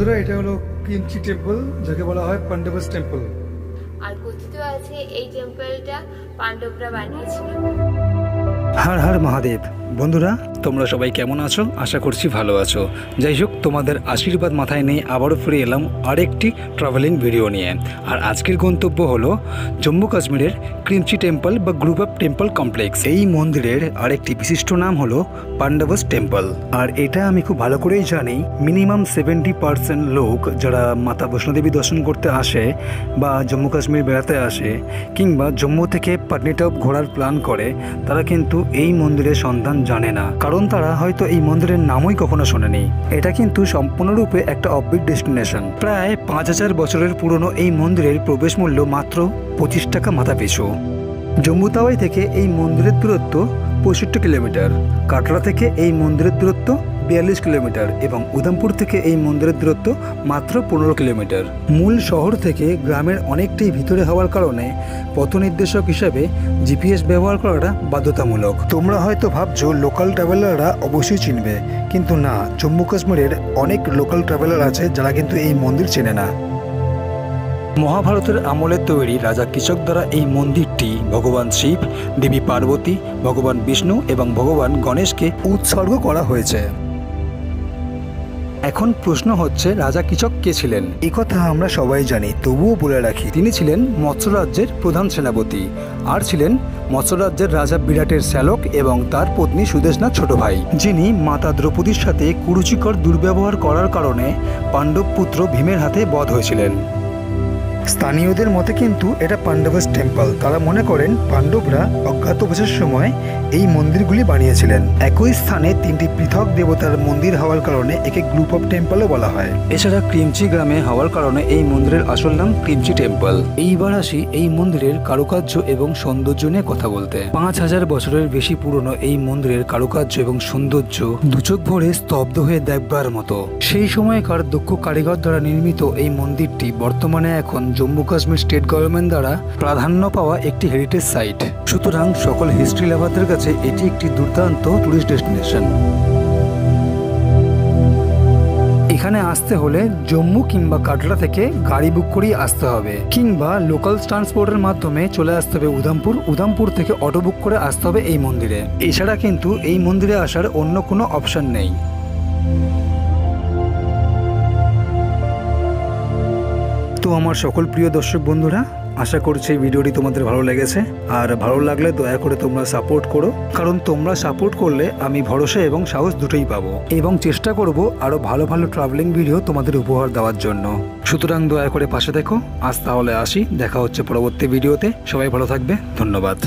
বন্ধুরা এটা হলো ক্রিমচি টেম্পল, যাকে বলা হয় পাণ্ডবস টেম্পল। আর কথিত আছে এই টেম্পলটা পাণ্ডবরা বানিয়েছিল। হর হর মহাদেব। বন্ধুরা তোমরা সবাই কেমন আছো? আশা করছি ভালো আছো। যাই হোক, তোমাদের আশীর্বাদ মাথায় নিয়ে আবারও ফিরে এলাম আরেকটি ট্রাভেলিং ভিডিও নিয়ে। আর আজকের গন্তব্য হলো জম্মু কাশ্মীরের ক্রিমচি টেম্পল বা গ্রুপ অফ টেম্পল কমপ্লেক্স। এই মন্দিরের আরেকটি বিশিষ্ট নাম হলো পাণ্ডবস টেম্পল। আর এটা আমি খুব ভালো করেই জানি, মিনিমাম 70% লোক যারা মাতা বৈষ্ণোদেবী দর্শন করতে আসে বা জম্মু কাশ্মীর বেড়াতে আসে কিংবা জম্মু থেকে পাটনিটপ ঘোরার প্ল্যান করে, তারা কিন্তু এই মন্দিরের সন্ধান জানে না, কারণ তারা হয়তো এই মন্দিরের নামই কখনো শোনেনি। এটা কিন্তু সম্পূর্ণরূপে একটা অফবিট ডেস্টিনেশন। প্রায় 5000 বছরের পুরনো এই মন্দিরের প্রবেশ মূল্য মাত্র 25 টাকা মাথা পিছু। জম্মু তাওয়াই থেকে এই মন্দিরের দূরত্ব 65 কিলোমিটার, কাটরা থেকে এই মন্দিরের দূরত্ব 42 কিলোমিটার এবং উধমপুর থেকে এই মন্দিরের দূরত্ব মাত্র 15 কিলোমিটার। মূল শহর থেকে গ্রামের অনেকটাই ভিতরে হওয়ার কারণে পথ নির্দেশক হিসাবে জিপিএস ব্যবহার করাটা বাধ্যতামূলক। তোমরা হয়তো ভাবছো লোকাল ট্রাভেলাররা অবশ্যই চিনবে, কিন্তু না, জম্মু কাশ্মীরের অনেক লোকাল ট্রাভেলার আছে যারা কিন্তু এই মন্দির চেনে না। মহাভারতের আমলে তৈরি রাজা কৃষক দ্বারা এই মন্দিরটি ভগবান শিব, দেবী পার্বতী, ভগবান বিষ্ণু এবং ভগবান গণেশকে উৎসর্গ করা হয়েছে। এখন প্রশ্ন হচ্ছে, রাজা কৃষক কে ছিলেন? এই কথা আমরা সবাই জানি, তবুও বলে রাখি, তিনি ছিলেন মৎস্য রাজ্যের প্রধান সেনাপতি আর ছিলেন মৎস্য রাজ্যের রাজা বিরাটের শ্যালক এবং তার পত্নী সুদেশনার ছোট ভাই, যিনি মাতা দ্রৌপদীর সাথে কুরুচিকর দুর্ব্যবহার করার কারণে পাণ্ডব পুত্র ভীমের হাতে বধ হয়েছিলেন। স্থানীয়দের মতে কিন্তু এটা পাণ্ডবস টেম্পল। তারা মনে করেন পাণ্ডবরা অজ্ঞাতবাসের সময় এই মন্দিরগুলি বানিয়েছিলেন। একই স্থানে 3টি পৃথক দেবতার মন্দির হওয়ার কারণে একে গ্রুপ অফ টেম্পলও বলা হয়। এছাড়া ক্রিমচি গ্রামে হওয়ার কারণে এই মন্দিরের আসল নাম ক্রিমচি টেম্পল। এইবার আসি এই মন্দিরের কারুকার্য এবং সৌন্দর্য নিয়ে কথা বলতে। 5000 বছরের বেশি পুরনো এই মন্দিরের কারুকার্য এবং সৌন্দর্য দুচোখ ভরে স্তব্ধ হয়ে দেখবার মতো। সেই সময়কার দক্ষ কারিগর দ্বারা নির্মিত এই মন্দিরটি বর্তমানে এখন জম্মু কাশ্মীর স্টেট গভর্নমেন্ট দ্বারা প্রাধান্য পাওয়া একটি হেরিটেজ সাইট। সুতরাং সকল হিস্ট্রি লাভারদের কাছে এটি একটি দুর্দান্ত টুরিস্ট ডেস্টিনেশন। এখানে আসতে হলে জম্মু কিংবা কাটরা থেকে গাড়ি বুক করেই আসতে হবে, কিংবা লোকাল ট্রান্সপোর্টের মাধ্যমে চলে আসতে হবে উধমপুর থেকে অটো বুক করে আসতে হবে এই মন্দিরে। এছাড়া কিন্তু এই মন্দিরে আসার অন্য কোনো অপশন নেই। তো আমার সকল প্রিয় দর্শক বন্ধুরা, আশা করছি এই ভিডিওটি তোমাদের ভালো লেগেছে। আর ভালো লাগলে দয়া করে তোমরা সাপোর্ট করো, কারণ তোমরা সাপোর্ট করলে আমি ভরসা এবং সাহস দুটোই পাবো এবং চেষ্টা করব আরো ভালো ভালো ট্রাভেলিং ভিডিও তোমাদের উপহার দেওয়ার জন্য। সুতরাং দয়া করে পাশে দেখো। আজ তাহলে আসি, দেখা হচ্ছে পরবর্তী ভিডিওতে। সবাই ভালো থাকবে, ধন্যবাদ।